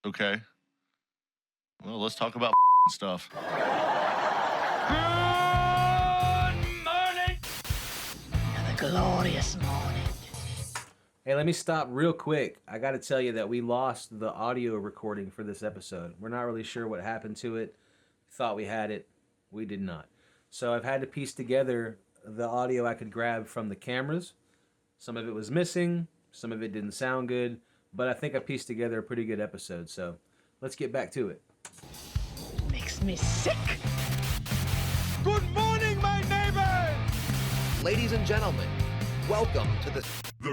Okay. Well, let's talk about stuff. Good morning! Another glorious morning. Hey, let me stop real quick. I got to tell you that we lost the audio recording for this episode. We're not really sure what happened to it. Thought we had it. We did not. So I've had to piece together the audio I could grab from the cameras. Some of it was missing. Some of it didn't sound good. But I think I pieced together a pretty good episode. So let's get back to it. Makes me sick. Good morning, my neighbor! Ladies and gentlemen, welcome to the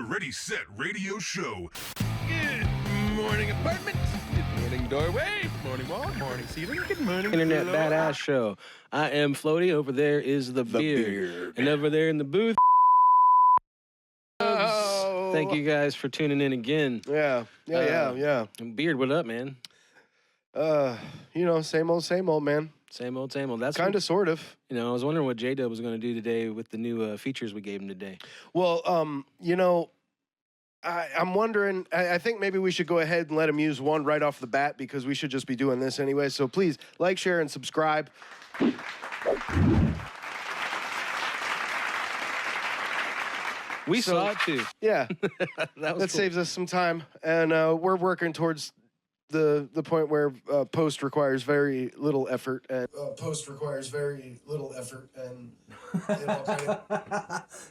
Ready Set Radio Show. Good morning, apartment. Good morning, doorway. Good morning, wall. Good morning, ceiling. Good morning, Internet pillow. Badass Show. I am Floaty. Over there is the beard. And over there in the booth. Oh. Thank you guys for tuning in again. Yeah. Beard, what up, man? Same old, man. Same old, same old. That's Kind of, sort of. I was wondering what JDubs was going to do today with the new features we gave him today. Well, I'm wondering, I think maybe we should go ahead and let him use one right off the bat because we should just be doing this anyway. So please like, share, and subscribe. We saw it too. Yeah, That was that saves us some time. And we're working towards the point where post requires very little effort. And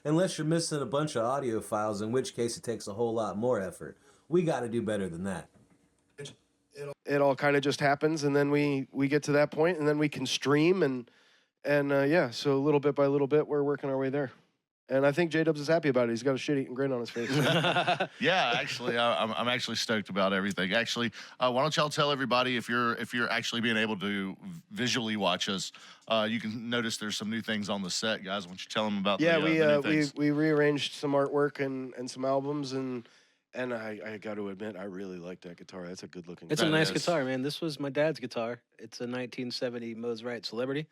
Unless you're missing a bunch of audio files, in which case it takes a whole lot more effort. We got to do better than that. it all kind of just happens, and then we get to that point, and then we can stream, and so little bit by little bit, we're working our way there. And I think JDubs is happy about it. He's got a shit-eating grin on his face. Yeah, actually, I'm actually stoked about everything. Actually, why don't y'all tell everybody if you're actually being able to visually watch us, you can notice there's some new things on the set, guys. Why don't you tell them about the new things? we rearranged some artwork and some albums, and I got to admit, I really like that guitar. That's a good-looking It's guitar. a nice is. guitar, man. This was my dad's guitar. It's a 1970 Mose Wright Celebrity.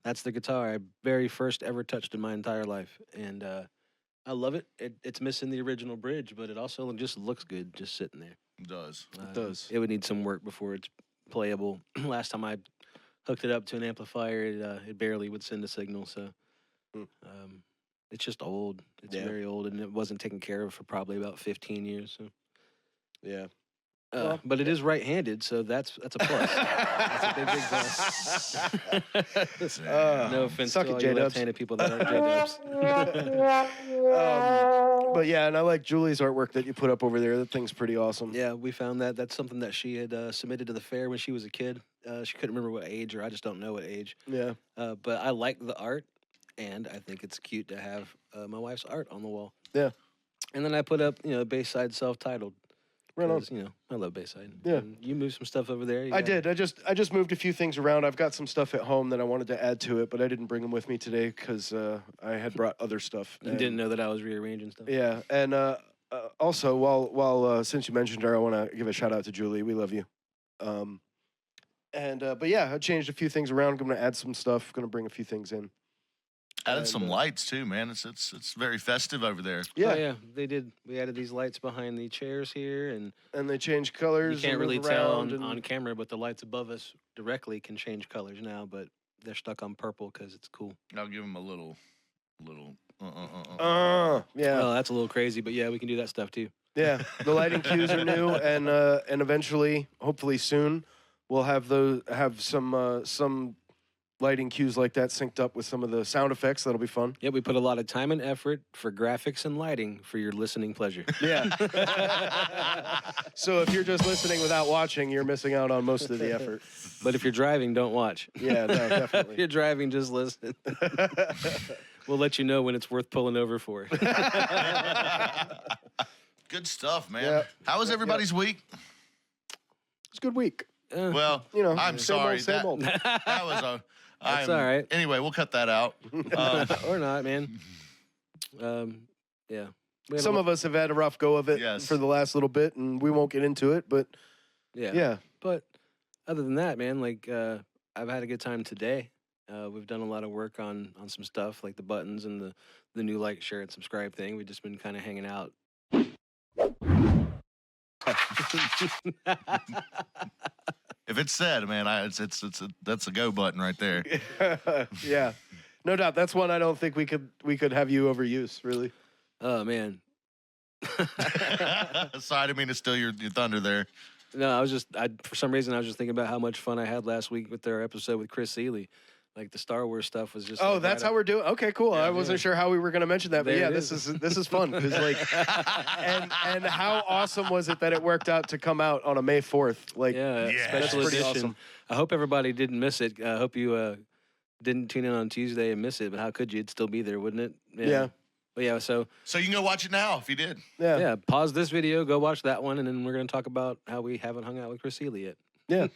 That's the guitar I very first ever touched in my entire life. And I love it. It's missing the original bridge, but it also just looks good just sitting there. It does. It does. It would need some work before it's playable. Last time I hooked it up to an amplifier, it barely would send a signal. So it's just old. It's very old, and it wasn't taken care of for probably about 15 years. So. Yeah. But it is right-handed, so that's a plus. That's a big plus. No offense suck to it, all you JDubs. left-handed people that aren't JDubs. But yeah, and I like Julie's artwork that you put up over there. That thing's pretty awesome. Yeah, we found that. That's something that she had submitted to the fair when she was a kid. She couldn't remember what age, or I just don't know what age. Yeah. But I like the art, and I think it's cute to have my wife's art on the wall. Yeah. And then I put up, Bayside self-titled. Right on. 'Cause, I love Bayside. Yeah. And you moved some stuff over there. I did. I just moved a few things around. I've got some stuff at home that I wanted to add to it, but I didn't bring them with me today because I had brought other stuff. You didn't know that I was rearranging stuff. Yeah, and also while since you mentioned her, I want to give a shout out to Julie. We love you. But yeah, I changed a few things around. I'm going to add some stuff. Going to bring a few things in. Added And, some lights too, man. It's very festive over there. Yeah, Oh, yeah, they did. We added these lights behind the chairs here, and and they change colors. you can't and really move tell around and- on camera, but the lights above us directly can change colors now, but they're stuck on purple because it's cool. I'll give them a little. Yeah, Well, that's a little crazy, but yeah, we can do that stuff too. yeah. The lighting cues are new, and eventually, hopefully soon, we'll have some lighting cues like that synced up with some of the sound effects. That'll be fun. Yeah, we put a lot of time and effort for graphics and lighting for your listening pleasure. Yeah. So if you're just listening without watching, you're missing out on most of the effort. But if you're driving, don't watch. Yeah, no, If definitely. you're driving, just listen. We'll let you know when it's worth pulling over for. Good stuff, man. Yeah. How was everybody's week? It's a good week. Well, I'm same sorry. Old, same old. That was a. That's all right. Anyway, we'll cut that out. Or not, man. Yeah. Some of us have had a rough go of it Yes. for the last little bit, and we won't get into it, but yeah. But other than that, man, like I've had a good time today. We've done a lot of work on some stuff like the buttons and the new like, share, and subscribe thing. We've just been kind of hanging out. if it's said, man, that's a go button right there. Yeah, no doubt. That's one I don't think we could have you overuse, really. Oh man. Sorry, I didn't mean to steal your thunder there. No, for some reason I was just thinking about how much fun I had last week with their episode with Chris Seeley. Like the Star Wars stuff was just. Oh, like, that's how we're doing. Okay, cool. I wasn't sure how we were going to mention that, but There yeah, it this is. is fun because like, and how awesome was it that it worked out to come out on a May 4th? Like, Yeah, Yeah, special that's pretty edition. awesome. I hope everybody didn't miss it. I hope you didn't tune in on Tuesday and miss it. But how could you? It'd still be there, wouldn't it? Yeah. But yeah, so So you can go watch it now if you did. yeah, pause this video, go watch that one, and then we're gonna talk about how we haven't hung out with Chris Seeley yet. yeah.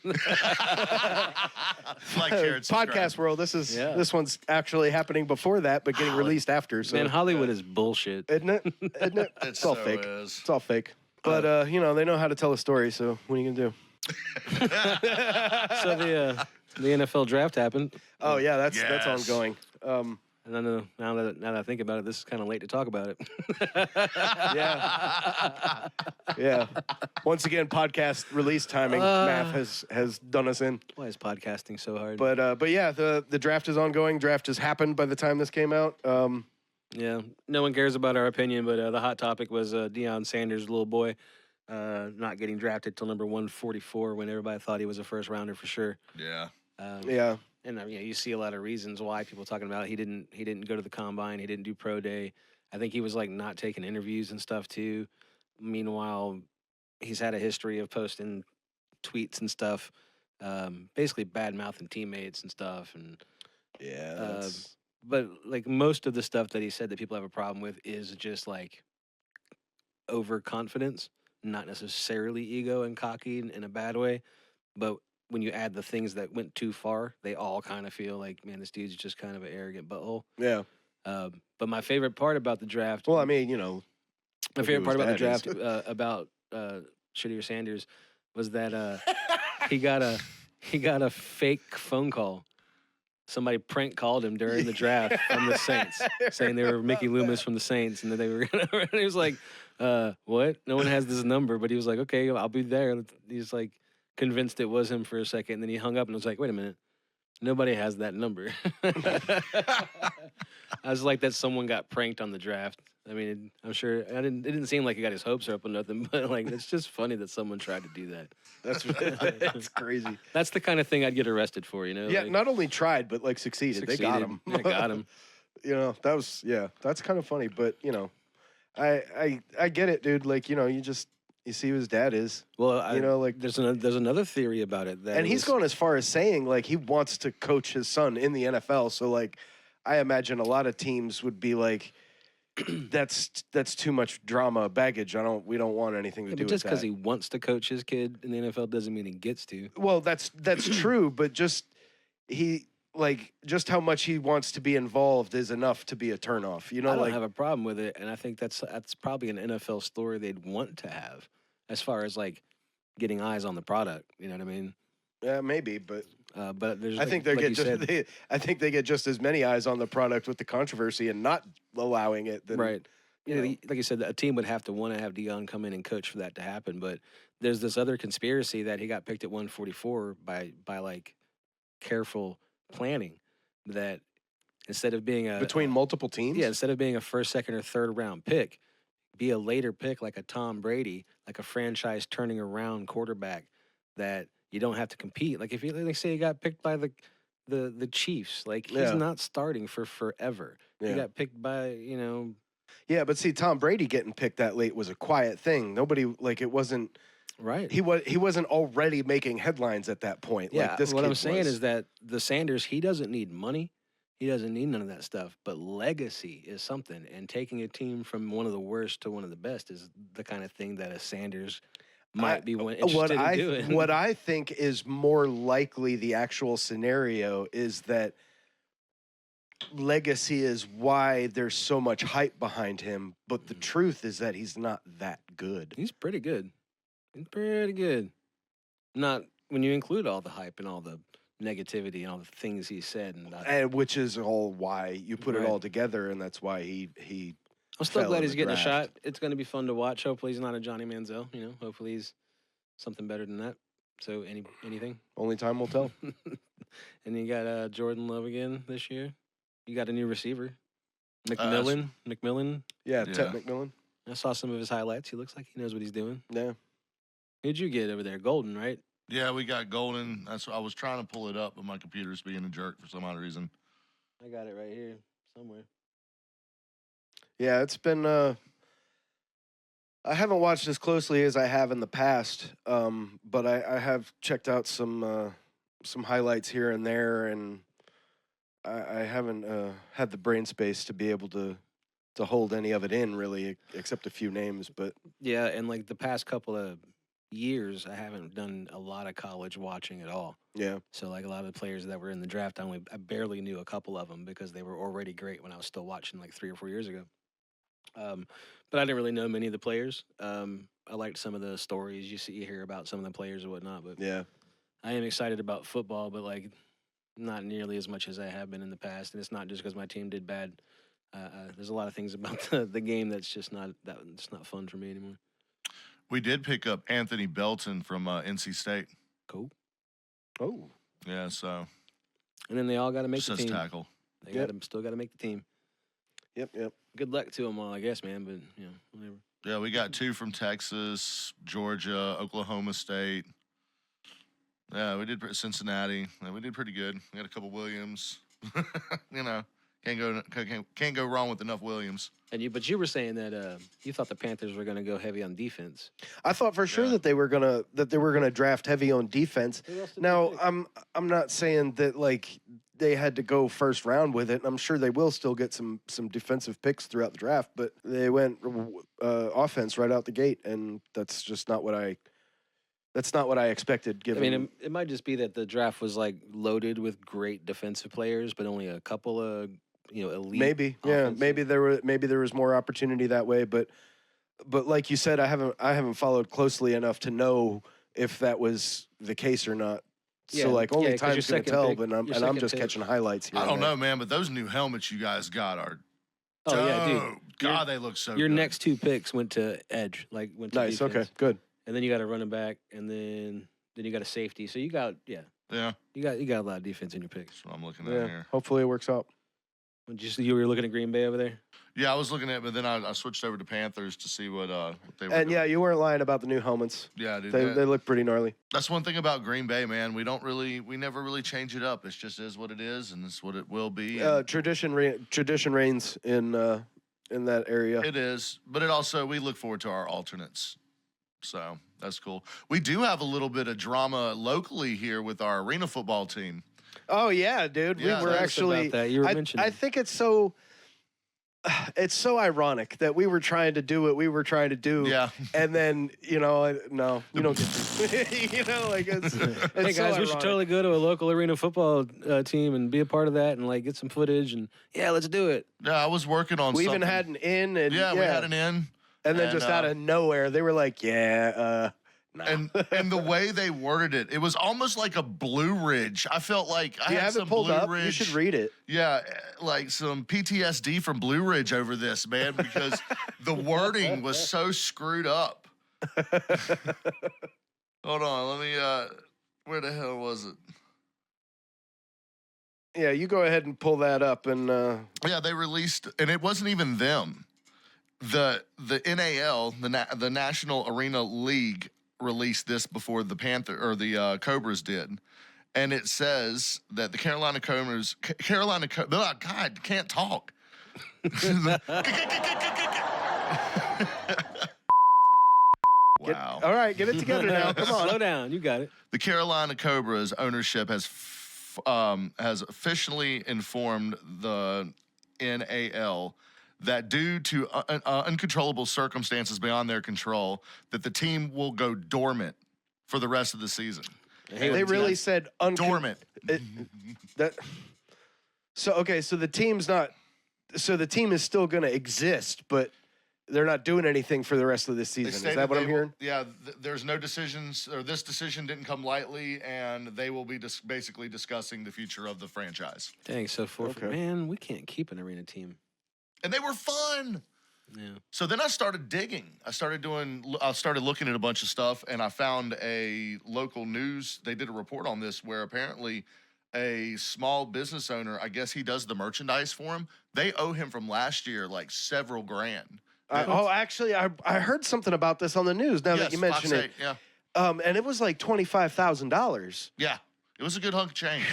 Like, share, and subscribe. Podcast world. Yeah. This one's actually happening before that, but getting released after. So Man, Hollywood is bullshit. isn't it? Isn't it? It's all so fake. is. It's all fake. But you know, they know how to tell a story. So what are you gonna do? So the NFL draft happened, Oh yeah, that's Yes. ongoing. and I know now that I think about it, this is kind of late to talk about it. Yeah. Yeah. Once again, podcast release timing math has done us in. Why is podcasting so hard? But yeah, the draft is ongoing. Draft has happened by the time this came out. Yeah, no one cares about our opinion, but the hot topic was Deion Sanders' little boy not getting drafted till number 144 when everybody thought he was a first rounder for sure. Yeah. Yeah. And you see a lot of reasons why people talking about it. He didn't go to the combine. He didn't do pro day. I think he was like not taking interviews and stuff too. Meanwhile, he's had a history of posting tweets and stuff, basically bad mouthing teammates and stuff. And Yeah. but like most of the stuff that he said that people have a problem with is just like overconfidence, not necessarily ego and cocky in a bad way, but when you add the things that went too far, they all kind of feel like, man, this dude's just kind of an arrogant butthole. Yeah. But my favorite part about the draft, Well, I mean, you know, my look favorite who part his about the dad draft about Shittier Sanders was that he got a fake phone call. Somebody prank called him during the draft from the Saints, saying they were Mickey Loomis from the Saints, and that they were gonna. And he was like, "What? No one has this number." But he was like, "Okay, I'll be there." He's like convinced it was him for a second, and then he hung up and was like, "Wait a minute, nobody has that number." I was like, that someone got pranked on the draft. I mean, I'm sure it didn't seem like he got his hopes up or nothing, but like it's just funny that someone tried to do that. that's crazy. That's the kind of thing I'd get arrested for, you know? Yeah, like, not only tried, but like succeeded. They got him. Yeah, got him. You know, that's kind of funny. But you know, I get it, dude. Like, you know, you see who his dad is. Well, You know, like- there's another theory about it that And it he's was- going as far as saying like he wants to coach his son in the NFL. So like, I imagine a lot of teams would be like, that's too much drama baggage. We don't want anything to Yeah, do but just with because that. he wants to coach his kid in the NFL doesn't mean he gets to. Well, that's true, but just how much he wants to be involved is enough to be a turnoff. You know, I don't like have a problem with it, and I think that's probably an NFL story they'd want to have, as far as like getting eyes on the product. You know what I mean? yeah, maybe, but But there's, I think I think they get just as many eyes on the product with the controversy and not allowing it. Than, right. You know, know. like you said, a team would have to want to have Deion come in and coach for that to happen. But there's this other conspiracy that he got picked at 144 by like careful planning. That instead of being between multiple teams. instead of being a first, second, or third round pick, be a later pick like a Tom Brady, like a franchise turning around quarterback that you don't have to compete. Like if you like say he got picked by the Chiefs, like he's Yeah. not starting for forever. He Yeah. got picked by, you know. Yeah, but see, Tom Brady getting picked that late was a quiet thing. Nobody it wasn't. Right. He wasn't already making headlines at that point. Yeah. Like this what kid I'm saying was. is that the Sanders, he doesn't need money. He doesn't need none of that stuff. But legacy is something. And taking a team from one of the worst to one of the best is the kind of thing that a Sanders might be interested in doing. What I think is more likely the actual scenario is that legacy is why there's so much hype behind him, but the truth is that he's not that good. He's pretty good. He's pretty good. Not when you include all the hype and all the negativity and all the things he said. And which is all why you put it Right. all together, and that's why he I'm still fell glad in he's the getting a draft. shot. It's going to be fun to watch. Hopefully he's not a Johnny Manziel. You know, hopefully he's something better than that. So anything? Only time will tell. And you got Jordan Love again this year. You got a new receiver, McMillan. Yeah, Yeah. Ted McMillan. I saw some of his highlights. He looks like he knows what he's doing. Yeah. Who'd you get over there? Golden, right? Yeah, we got Golden. That's I was trying to pull it up, but my computer's being a jerk for some odd reason. I got it right here somewhere. Yeah, it's been. I haven't watched as closely as I have in the past, but I have checked out some highlights here and there, and I haven't had the brain space to be able to hold any of it in really, except a few names. But Yeah, and like the past couple of years, I haven't done a lot of college watching at all. yeah, So like a lot of the players that were in the draft, I barely knew a couple of them because they were already great when I was still watching like 3 or 4 years ago. But I didn't really know many of the players. I liked some of the stories you hear about some of the players and whatnot. But yeah, I am excited about football, but like not nearly as much as I have been in the past. And it's not just because my team did bad. There's a lot of things about the game that's just not it's not fun for me anymore. We did pick up Anthony Belton from NC State. Cool. oh, Yeah, so And then they all got to make just the as team. tackle. They Yep. still got to make the team. yep. Good luck to them all, I guess, man. But whatever. Yeah, we got 2 from Texas, Georgia, Oklahoma State. Yeah, we did Cincinnati. Yeah, we did pretty good. We got a couple Williams. You know, can't go wrong with enough Williams. But you were saying that you thought the Panthers were going to go heavy on defense. I thought for sure Yeah. that they were gonna draft heavy on defense. Who else did they Now pick? I'm not saying that like they had to go first round with it. And I'm sure they will still get some defensive picks throughout the draft, but they went offense right out the gate, and that's just not what I expected. I Given mean, it might just be that the draft was like loaded with great defensive players, but only a couple of elite. maybe offensive. maybe there was more opportunity that way, but like you said, I haven't followed closely enough to know if that was the case or not. Yeah, So like only 'cause your time's gonna second tell, pick- but your I'm second just pick- catching highlights here. I and don't there. know, man, but those new helmets you guys got are Oh yeah, dude. dope. God, they look so Your good. next 2 picks went to edge, went to Nice. defense. Okay. Good. And then you got a running back, and then you got a safety. So you got Yeah, you got a lot of defense in your picks. that's what I'm looking at Yeah. here. Hopefully it works out. You were looking at Green Bay over there. Yeah, I was looking at, but then I switched over to Panthers to see what they were And doing. yeah, you weren't lying about the new helmets. Yeah, dude. They look pretty gnarly. That's one thing about Green Bay, man. We never really change it up. It's just is what it is, and it's what it will be. and Tradition reigns in that area. it is, but it also we look forward to our alternates. So that's cool. We do have a little bit of drama locally here with our arena football team. Oh yeah, dude. Yeah, we were tell us actually. about that. You were I mentioning. think it's so. It's so ironic that we were trying to do what we were trying to do. Yeah. And then no, we don't get to. Like it's. Hey so guys, we should ironic. totally go to a local arena football team and be a part of that and like get some footage and let's do it. Yeah, I was working on. We even something. had an in, and we had an in, and then just out of nowhere, they were like, "Yeah, nah." and the way they worded it was almost like a Blue Ridge. I felt like I you had have some it pulled Blue up. Ridge. You should read it. Yeah, like some PTSD from Blue Ridge over this, man, because the wording was so screwed up. Hold on, let me. Where the hell was it? Yeah, you go ahead and pull that up, and Yeah, they released, and it wasn't even them. The NAL, the National Arena League, released this before the Cobras did, and it says that the Carolina Cobras, oh God, can't talk. Wow. all right, get it together now. Come on. Slow down, you got it. The Carolina Cobras ownership has officially informed the NAL that due to uncontrollable circumstances beyond their control, that the team will go dormant for the rest of the season. They really said Dormant. So the team's not. So the team is still going to exist, but they're not doing anything for the rest of this They season. Is stated that what they I'm will- hearing? Yeah, there's no decisions, or this decision didn't come lightly, and they will be basically discussing the future of the franchise. Dang, so Okay. man, we can't keep an arena team. And they were fun. Yeah. So then I started digging. I started looking at a bunch of stuff, and I found a local news. They did a report on this where apparently a small business owner, I guess he does the merchandise for him. They owe him from last year like several grand. Actually, I heard something about this on the news now that Yes, you mention Fox it. 8, yeah. And it was like $25,000. Yeah. It was a good hunk of change.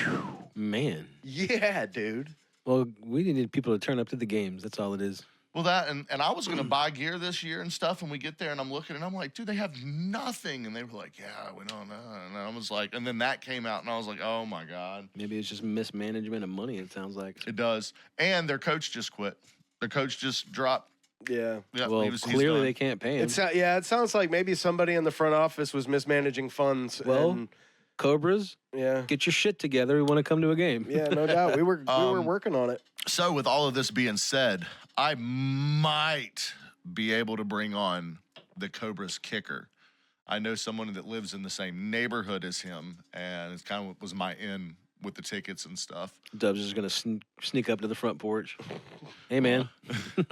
Man. Yeah, dude. Well, we needed people to turn up to the games. That's all it is. Well, that and I was gonna buy gear this year and stuff, and we get there and I'm looking and I'm like, dude, they have nothing, and they were like, yeah, we don't know, and I was like, and then that came out and I was like, oh my god, Maybe it's just mismanagement of money. It sounds like. it does. And their coach just quit. Their coach just dropped. Yeah. Yeah, Well, he's clearly done. they can't pay him. It sounds like maybe somebody in the front office was mismanaging funds. Well, and, Cobras, yeah. get your shit together. We want to come to a game. Yeah, no doubt. We were working on it. So with all of this being said, I might be able to bring on the Cobra's kicker. I know someone that lives in the same neighborhood as him, and it's kind of was my in with the tickets and stuff. Dubs is gonna sneak up to the front porch. Hey, man,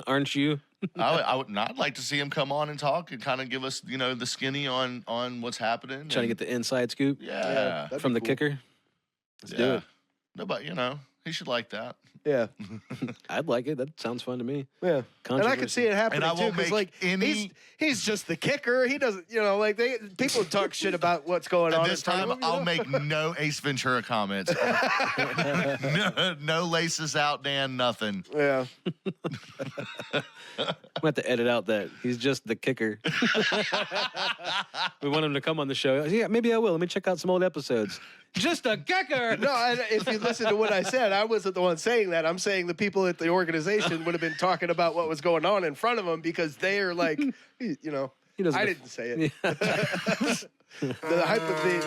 aren't you? I'd like to see him come on and talk and kind of give us, the skinny on what's happening. Trying to get the inside scoop yeah, that'd from be the cool. kicker. Let's do yeah. it. No, but he should like that. Yeah. I'd like it. That sounds fun to me. Yeah. And I could see it happening And I too, won't because make like any- he's just the kicker. He doesn't, people talk shit about what's going on. And this in front time, of him, I'll make no Ace Ventura comments. no laces out, Dan, nothing. Yeah. I'm gonna have to edit out that he's just the kicker. We want him to come on the show. Yeah, maybe I will. Let me check out some old episodes. Just a kicker. No, if you listen to what I said, I wasn't the one saying that. I'm saying the people at the organization would have been talking about what was going on in front of them because they are like, He doesn't I didn't say it. The hype of the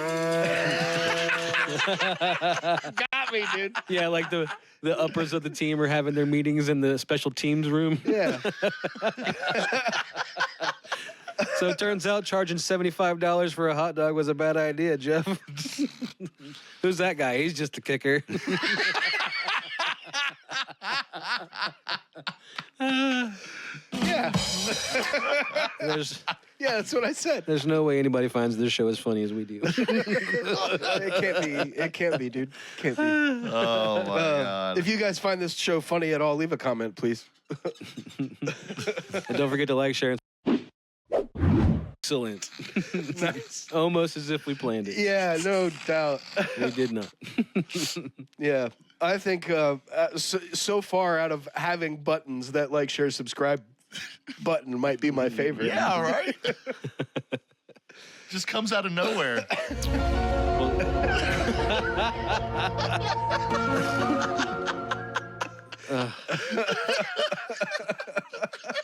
got me, dude. Yeah, like the uppers of the team are having their meetings in the special teams room. Yeah. So it turns out charging $75 for a hot dog was a bad idea, Jeff. Who's that guy? He's just a kicker. Yeah. There's That's what I said. there's no way anybody finds this show as funny as we do. It can't be, dude. Can't be. Oh, my God. If you guys find this show funny at all, leave a comment, please. And don't forget to like, share, and excellent. Nice. Almost as if we planned it. Yeah, no doubt. We did not. Yeah. I think so far out of having buttons, that like, share, subscribe button might be my favorite. Yeah, right? Just comes out of nowhere.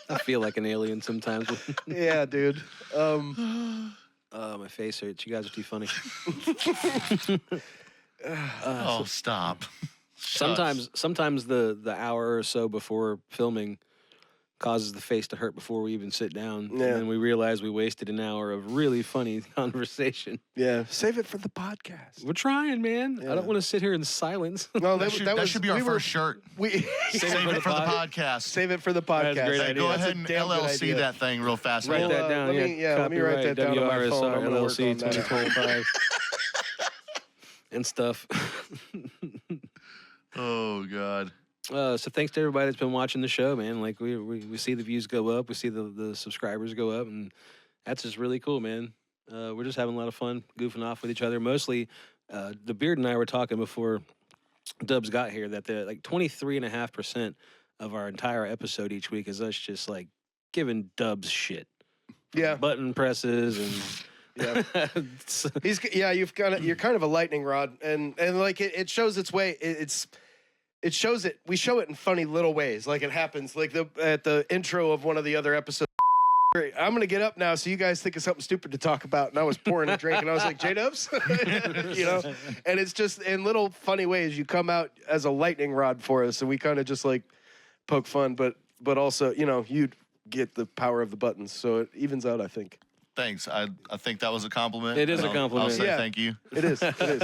I feel like an alien sometimes. Yeah, dude. My face hurts. You guys are too funny. Oh, stop. Sometimes the hour or so before filming causes the face to hurt before we even sit down. Yeah. And then we realize we wasted an hour of really funny conversation. Yeah. Save it for the podcast. We're trying, man. Yeah. I don't want to sit here in silence. No, That should be our first shirt. We Save it for the podcast. save it for the podcast. That's a great Hey, idea. go That's a ahead and damn good LLC idea. that thing real fast. Write Right that there. down. let me write that down on my phone. I'm gonna work WRSR on that. LLC 2025 and stuff. Oh, God. So thanks to everybody that's been watching the show, man. Like we see the views go up, we see the subscribers go up, and that's just really cool, man. We're just having a lot of fun goofing off with each other. Mostly, the Beard and I were talking before Dubs got here that the like 23.5% of our entire episode each week is us just like giving Dubs shit, Yeah. button presses and. Yeah. You're kind of a lightning rod, and like it shows its way. It shows it. We show it in funny little ways, like it happens, like at the intro of one of the other episodes. I'm gonna get up now, so you guys think of something stupid to talk about. And I was pouring a drink, and I was like, JDubs, And it's just in little funny ways. You come out as a lightning rod for us, and we kind of just like poke fun, but also you get the power of the buttons, so it evens out, I think. Thanks. I think that was a compliment. It is and a compliment. I'll say Yeah. thank you. It is. It is.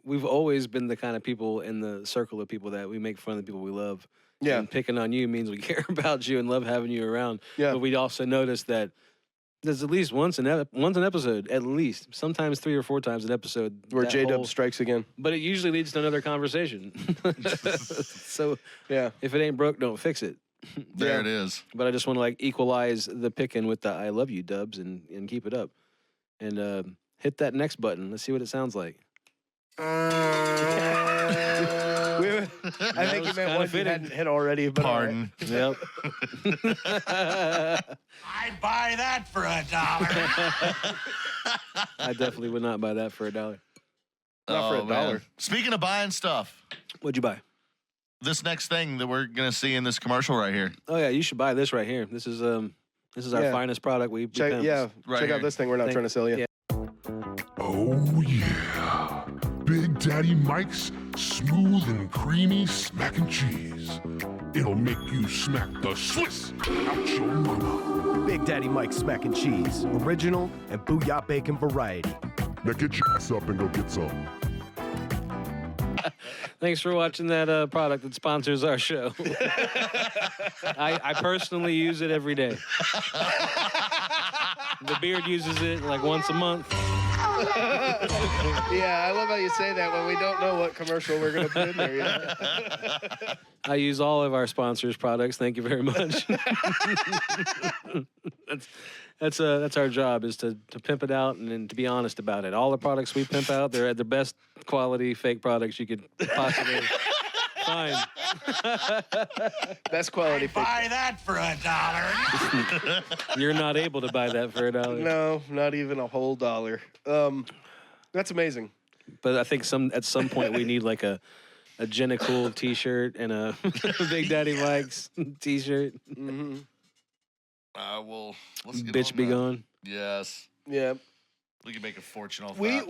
We've always been the kind of people in the circle of people that we make fun of the people we love. Yeah. And picking on you means we care about you and love having you around. Yeah. But we also notice that there's at least once an episode, at least, sometimes 3 or 4 times an episode. Where that JDubs whole- strikes again. But it usually leads to another conversation. So Yeah. if it ain't broke, don't fix it. There it is. But I just want to like equalize the picking with the I love you dubs and keep it up. And hit that next button. Let's see what it sounds like. I think you was meant kinda one you fitting. hadn't hit already. But Pardon. Yep. I'd buy that for $1. I definitely would not buy that for $1. Not for Oh, $1. man. Speaking of buying stuff, What'd you buy? this next thing that we're gonna see in this commercial right here. Oh yeah, you should buy this right here. This is our Yeah. finest product. We Check, pimped. yeah, Right check here. out this thing. We're not Thank- trying to sell you. yeah. Oh yeah. Big Daddy Mike's smooth and creamy smack and cheese. It'll make you smack the Swiss out your mama. Big Daddy Mike's Smack and Cheese, original and Booyah Bacon variety. Now get your ass up and go get some. Thanks for watching that product that sponsors our show. I personally use it every day. The beard uses it like once a month. Yeah, I love how you say that when we don't know what commercial we're gonna put in there yet. I use all of our sponsors' products. Thank you very much. That's our job, is to pimp it out and then to be honest about it. All the products we pimp out, they're at the best quality fake products you could possibly find. Best quality. Buy that for $1. You're not able to buy that for $1. No, not even a whole dollar. That's amazing. But I think at some point we need like a Jenna Cool T-shirt and a Big Daddy Mike's T-shirt. Mm-hmm. Well, let's get Bitch on be that. gone. Yes, Yeah, we can make a fortune off we that.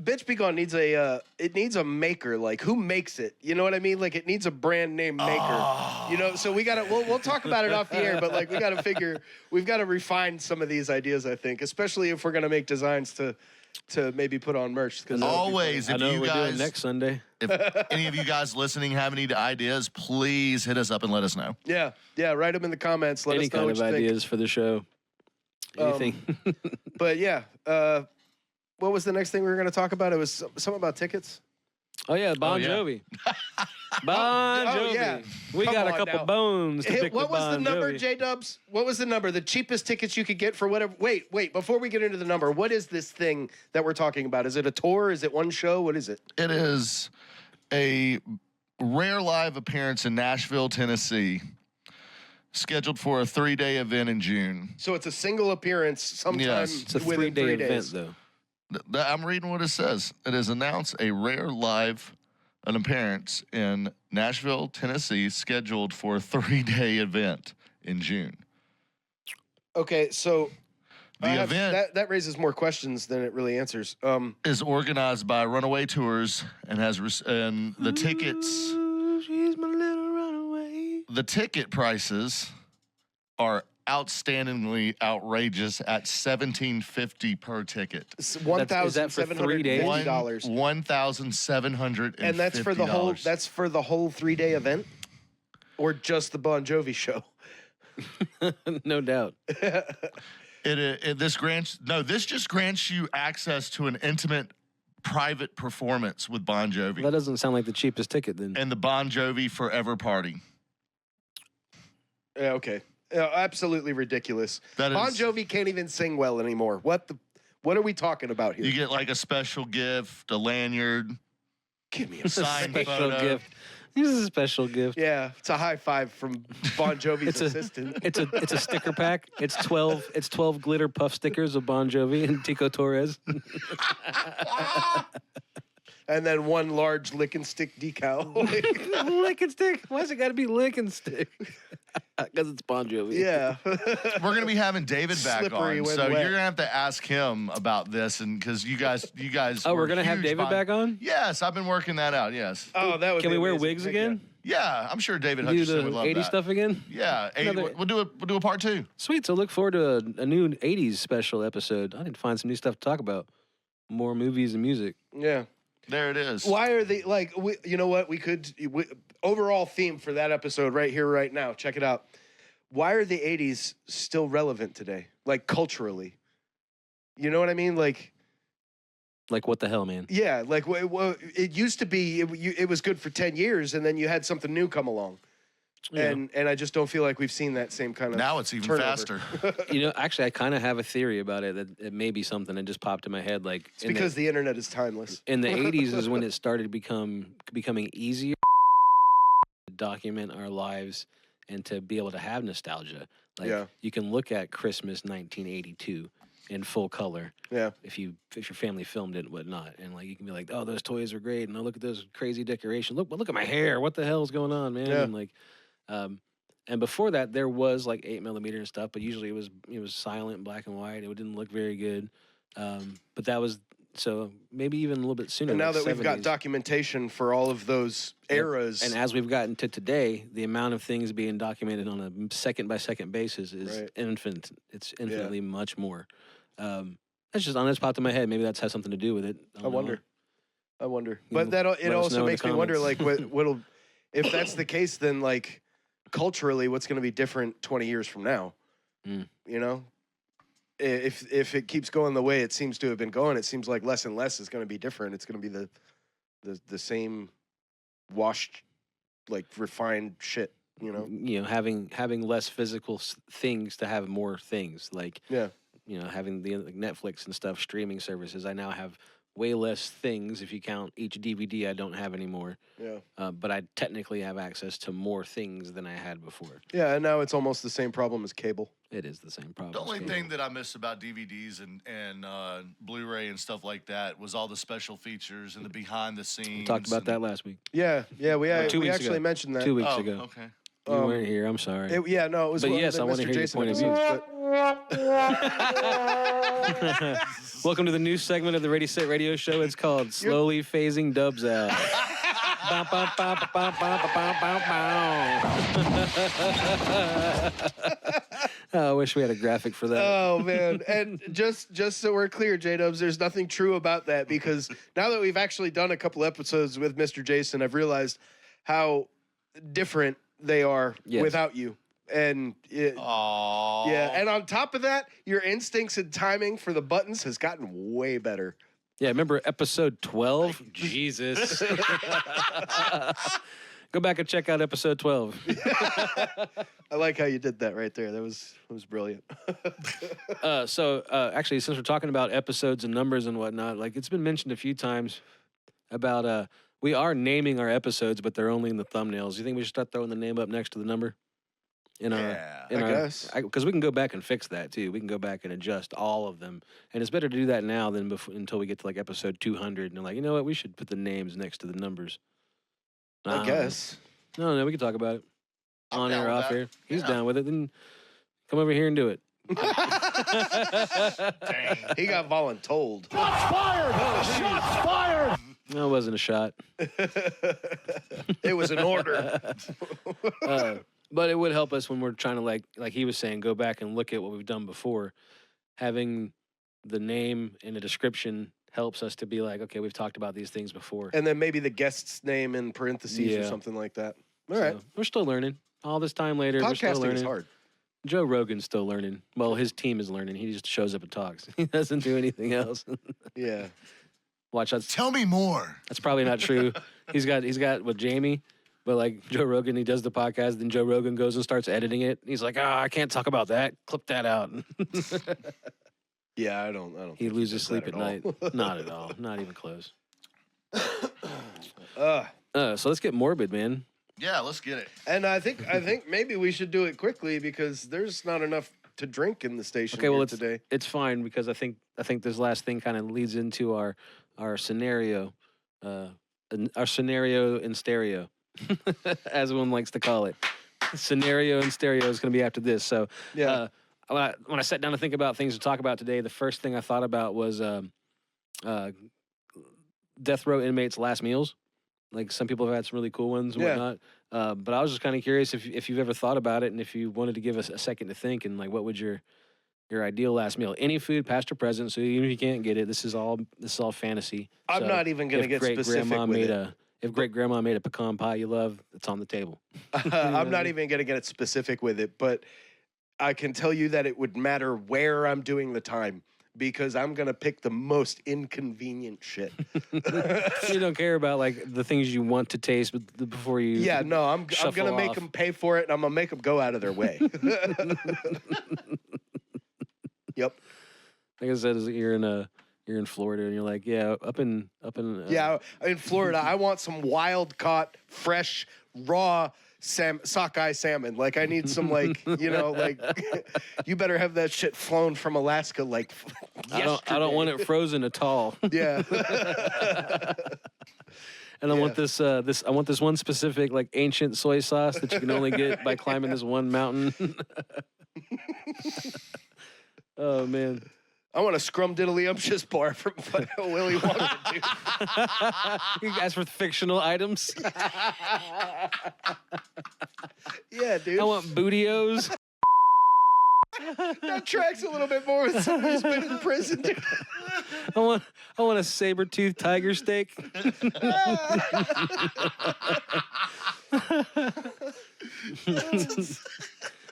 Bitch Be Gone needs it needs a maker. Like, who makes it? You know what I mean? Like, it needs a brand name maker. You know, so we gotta we'll talk about it off the air, but like we've got to refine some of these ideas. I think, especially if we're gonna make designs to maybe put on merch. Because Always, I if know you what we're doing guys, next Sunday. if any of you guys listening have any ideas, please hit us up and let us know. yeah, write them in the comments. Let Any us know kind what of you think. ideas for the show. Anything. But yeah, what was the next thing we were going to talk about? It was something about tickets. Oh yeah, Bon yeah. Jovi. Bon Oh, Jovi. yeah. We Come got a on couple now. bones to pick What with was the Bon number, Jovi. JDubs? What was the number? The cheapest tickets you could get for whatever. Wait. Before we get into the number, what is this thing that we're talking about? Is it a tour? Is it one show? What is it? It is a rare live appearance in Nashville, Tennessee, scheduled for a 3-day event in June. So it's a single appearance sometime Yes. It's a within 3-day 3 event days. though. I'm reading what it says. It is announced a rare live an appearance in Nashville, Tennessee, scheduled for a 3-day event in June. Okay, so The event that raises more questions than it really answers. is organized by Runaway Tours and and the tickets. She's my little runaway. The ticket prices are outstandingly outrageous at $1,750 per ticket. Is that for 3 days? $1,750. $1,750. And that's for the whole. That's for the whole 3-day event, or just the Bon Jovi show. No doubt. This just grants you access to an intimate, private performance with Bon Jovi That doesn't sound like the cheapest ticket then. and the Bon Jovi Forever Party. Yeah, okay. Absolutely ridiculous. That Bon is- Jovi can't even sing well anymore. What are we talking about here? You get like a special gift, a lanyard, Give me a signed Special photo. gift. This is a special gift. Yeah, it's a high five from Bon Jovi's It's a assistant. it's a sticker pack. It's 12 glitter puff stickers of Bon Jovi and Tico Torres. And then one large lick and stick decal. Lick and stick. Why's it got to be lick and stick? Because it's Bon Jovi. Yeah. We're gonna be having David back Slippery on, when so wet. you're gonna have to ask him about this, and because you guys. Oh, we're were gonna have huge David back on. Yes, I've been working that out. Yes. Oh, that would Can be we wear amazing. wigs Heck again? Yeah, I'm sure David Do Hutchinson the would love 80s that. stuff again? Yeah, 80, Another- we'll do a part 2. Sweet. So look forward to a new 80s special episode. I need to find some new stuff to talk about. More movies and music. Yeah. There it is. Why are they like? You know what? Overall theme for that episode right here, right now. Check it out. Why are the '80s still relevant today? Like culturally, you know what I mean? Like what the hell, man? yeah, like it used to be. It was good for 10 years, and then you had something new come along. Yeah. And I just don't feel like we've seen that same kind of Now it's even turnover. faster. Actually, I kind of have a theory about it that it may be something that just popped in my head. Like It's because the internet is timeless. in the 80s is when it started becoming easier to document our lives and to be able to have nostalgia. Like Yeah. you can look at Christmas 1982 in full color Yeah. if your family filmed it and whatnot, and like you can be like, oh, those toys are great, and oh, look at those crazy decorations. Look at my hair. What the hell's going on, man? Yeah. And like, and before that there was like 8mm and stuff, but usually it was silent and black and white. It didn't look very good. But that was so maybe even a little bit sooner. And now like that we've got 70s. documentation for all of those eras, And as we've gotten to today, the amount of things being documented on a second by second basis is Right. infinite. It's infinitely much more. That's just on this popped in my head. Maybe that's has something to do with it. I wonder. You But let it us know also in the makes me wonder, like, comments. what'll if that's the case, then like culturally, what's going to be different 20 years from now? Mm. You know, if it keeps going the way it seems to have been going, it seems like less and less is going to be different. It's going to be the same washed, like refined shit. You know, having less physical things to have more things. Like yeah, having the like Netflix and stuff, streaming services. I now have way less things if you count each DVD I don't have anymore. yeah, But I technically have access to more things than I had before. yeah. And now it's almost the same problem as cable. It is the same problem. The only as thing cable. that I miss about DVDs and Blu-ray and stuff like that was all the special features and the behind the scenes. We talked about and- that last week. Yeah, we 2 weeks actually ago. mentioned that. 2 weeks Oh, ago. okay. You weren't here. I'm sorry. It was. But one yes, of I the wanna Mr. hear your Jason point of view. episodes, Welcome to the new segment of the Ready Set Radio Show. It's called Slowly Phasing Dubs Out. Bow, bow, bow, bow, bow, bow, bow, bow, bow. Oh, I wish we had a graphic for that. Oh man! And just so we're clear, JDubs, there's nothing true about that because now that we've actually done a couple episodes with Mr. Jason, I've realized how different they are Yes. without you. And Aww. yeah, and on top of that, your instincts and timing for the buttons has gotten way better. Yeah, remember episode 12? Jesus. Go back and check out episode 12. I like how you did that right there. That was brilliant. Actually, since we're talking about episodes and numbers and whatnot, like it's been mentioned a few times about we are naming our episodes, but they're only in the thumbnails. You think we should start throwing the name up next to the number? Yeah, I guess. Because we can go back and fix that too. We can go back and adjust all of them, and it's better to do that now than until we get to like episode 200. And they're like, you know what? We should put the names next to the numbers. I guess. No, we can talk about it I'm on down air, with off that. air. He's Yeah. down with it. Then come over here and do it. Dang. He got voluntold. No, it wasn't a shot. It was an order. But it would help us when we're trying to like he was saying, go back and look at what we've done before. Having the name and the description helps us to be like, okay, we've talked about these things before. And then maybe the guest's name in parentheses or Yeah. something like that. All So, right. we're still learning. All this time later, we're still Podcasting learning. is hard. Joe Rogan's still learning. Well, his team is learning. He just shows up and talks. He doesn't do anything else. Yeah. Watch that's Tell me more. probably not true. He's got with Jamie, but like Joe Rogan, he does the podcast. Then Joe Rogan goes and starts editing it. He's like, I can't talk about that. Clip that out. Yeah, I don't. He think loses does sleep that at night. Not at all. Not even close. all. So let's get morbid, man. Yeah, let's get it. And I think maybe we should do it quickly because there's not enough to drink in the station Okay, well, here it's today. it's fine because I think this last thing kind of leads into our scenario, our scenario in stereo, as one likes to call it. Scenario in stereo is going to be after this. So Yeah. when I sat down to think about things to talk about today, the first thing I thought about was death row inmates' last meals. Like some people have had some really cool ones and Yeah. whatnot. But I was just kind of curious if you've ever thought about it and if you wanted to give us a second to think and like what would your Your ideal last meal. Any food, past or present. So even if you can't get it, this is all fantasy. I'm So not even gonna if get specific with it. If great grandma made a pecan pie you love, it's on the table. I'm not even gonna get specific with it, but I can tell you that it would matter where I'm doing the time because I'm gonna pick the most inconvenient shit. You don't care about like the things you want to taste before you. Yeah, no, I'm gonna make off. them pay for it, and I'm gonna make them go out of their way. Yep. Like I said, you're in Florida, and you're like, yeah, up in. Yeah, in Florida, I want some wild caught, fresh, raw sockeye salmon. Like I need some like you better have that shit flown from Alaska like I don't want it frozen at all. Yeah. And I want this one specific like ancient soy sauce that you can only get by climbing this one mountain. Oh man. I want a scrumdiddlyumptious bar from Willy Wonka, dude. You guys for fictional items? Yeah, dude. I want bootios. That tracks a little bit more with someone who's been in prison, dude. I want a saber-toothed tiger steak.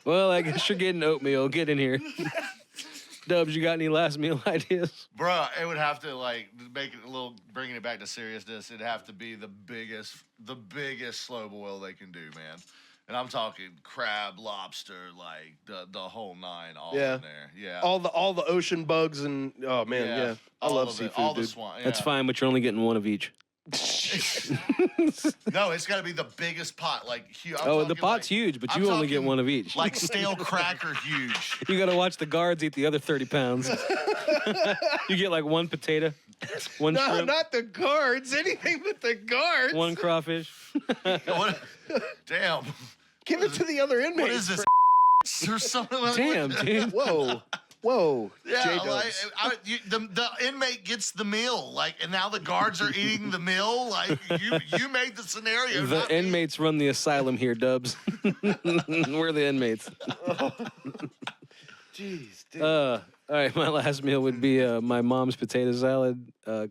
Well, I guess you're getting oatmeal. Get in here. Dubs, you got any last meal ideas? Bruh, it would have to like make it a little, bringing it back to seriousness. It'd have to be the biggest slow boil they can do, man. And I'm talking crab, lobster, like the whole nine, all Yeah. in there. Yeah, All the ocean bugs and oh man, yeah. I all love of it, seafood, all dude. the swine. Yeah. That's fine, but you're only getting one of each. No, it's got to be the biggest pot. Like, The pot's huge, but you only get one of each. Like stale cracker huge. You got to watch the guards eat the other 30 pounds. You get like one potato, one No, shrimp, not the guards. Anything but the guards. one crawfish. What? Damn. Give it to the other inmates. What is this? Or something like Damn, dude. Whoa. Yeah, J-Dubs. like the inmate gets the meal, like, and now the guards are eating the meal. Like, you made the scenario. The not me. inmates run the asylum here, Dubs. We're the inmates. Jeez, dude. All right, my last meal would be my mom's potato salad,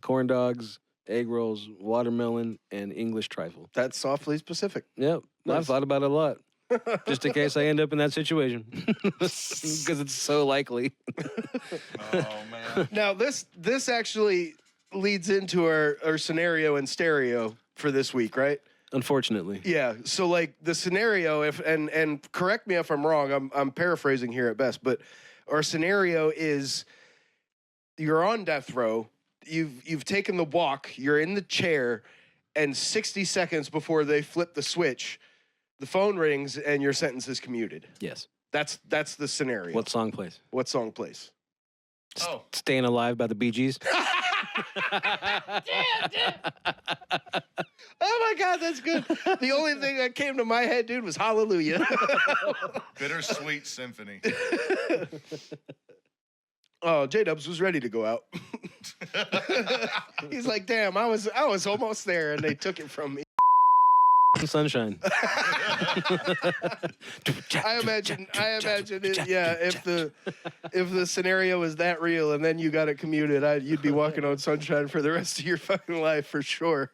corn dogs, egg rolls, watermelon, and English trifle. That's softly specific. Yep, Nice. I've thought about it a lot. Just in case I end up in that situation. Because it's so likely. Oh man. Now this actually leads into our scenario and stereo for this week, right? Unfortunately. Yeah. So like the scenario, if and correct me if I'm wrong, I'm paraphrasing here at best, but our scenario is you're on death row, you've taken the walk, you're in the chair, and 60 seconds before they flip the switch, the phone rings and your sentence is commuted. Yes. That's the scenario. What song plays? What song plays? Oh. Staying Alive by the Bee Gees. Oh my God, that's good. The only thing that came to my head, dude, was Hallelujah. Bittersweet Symphony. Oh, JDubs was ready to go out. He's like, damn, I was almost there, and they took it from me. Sunshine. I imagine it, yeah, if the scenario was that real and then you got it commuted, you'd be walking on Sunshine for the rest of your fucking life for sure.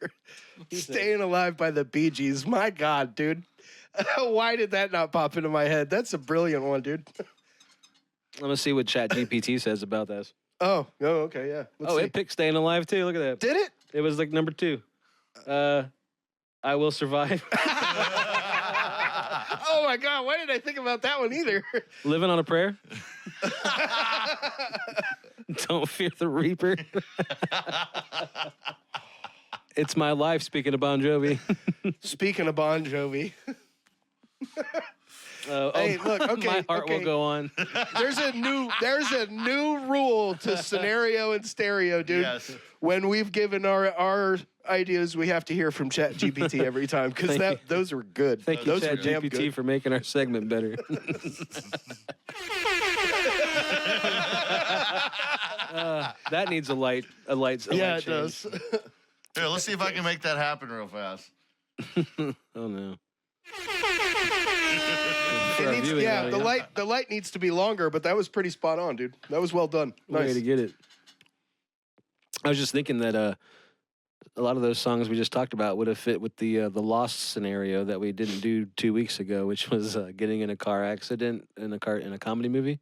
Staying Alive by the Bee Gees. My God, dude. Why did that not pop into my head? That's a brilliant one, dude. I'm going to see what ChatGPT says about this. Oh, okay, yeah. Let's see. It picked Staying Alive too. Look at that. Did it? It was like number 2. I Will Survive. Oh my God, why did I think about that one either? Living on a Prayer. Don't Fear the Reaper. It's My Life, speaking of Bon Jovi. Speaking of Bon Jovi. Hey, look, okay. My heart will go on. There's a new rule to scenario and stereo, dude. Yes. When we've given our ideas, we have to hear from ChatGPT every time because those were good. Thank you, those were damn ChatGPT, good. for making our segment better. That needs a light. Yeah, light it change. does. Here, let's see if I can make that happen real fast. Oh no. For our viewing Yeah, audience. the light needs to be longer, but that was pretty spot on, dude. That was well done. Way Nice. to get it. I was just thinking that a lot of those songs we just talked about would have fit with the Lost scenario that we didn't do 2 weeks ago, which was getting in a car accident in a comedy movie.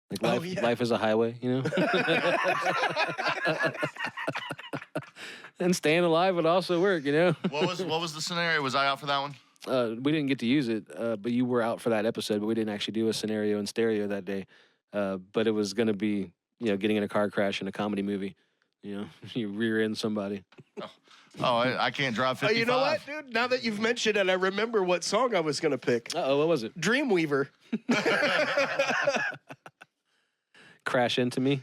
Like Oh, life, yeah. life is a highway, you know. And staying alive would also work, you know. What was the scenario? Was I out for that one? We didn't get to use it, but you were out for that episode. But we didn't actually do a scenario in stereo that day. But it was going to be, getting in a car crash in a comedy movie. You rear end somebody. Oh, I can't drive 55. You know what, dude? Now that you've mentioned it, I remember what song I was going to pick. What was it? Dreamweaver. Crash into me.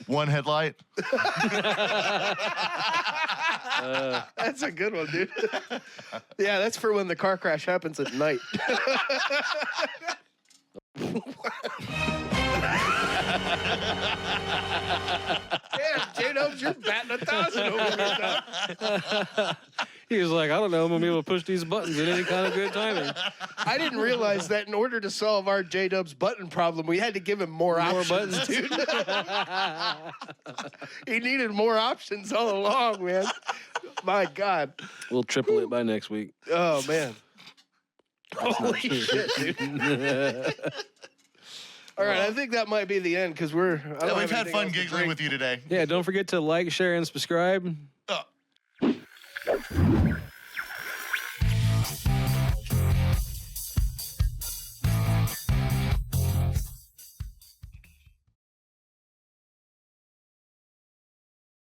One headlight. That's a good one, dude. Yeah, that's for when the car crash happens at night. Damn, J-Dubs, you're batting 1,000 over here, dog. He was like, I don't know, I'm going to be able to push these buttons at any kind of good timing. I didn't realize that in order to solve our J-Dubs button problem, we had to give him more options, buttons. dude. He needed more options all along, man. My God. We'll triple it by next week. Oh, man. Holy shit, dude. All right, I think that might be the end because we've We've had fun giggling with you today. Yeah, don't forget to like, share, and subscribe.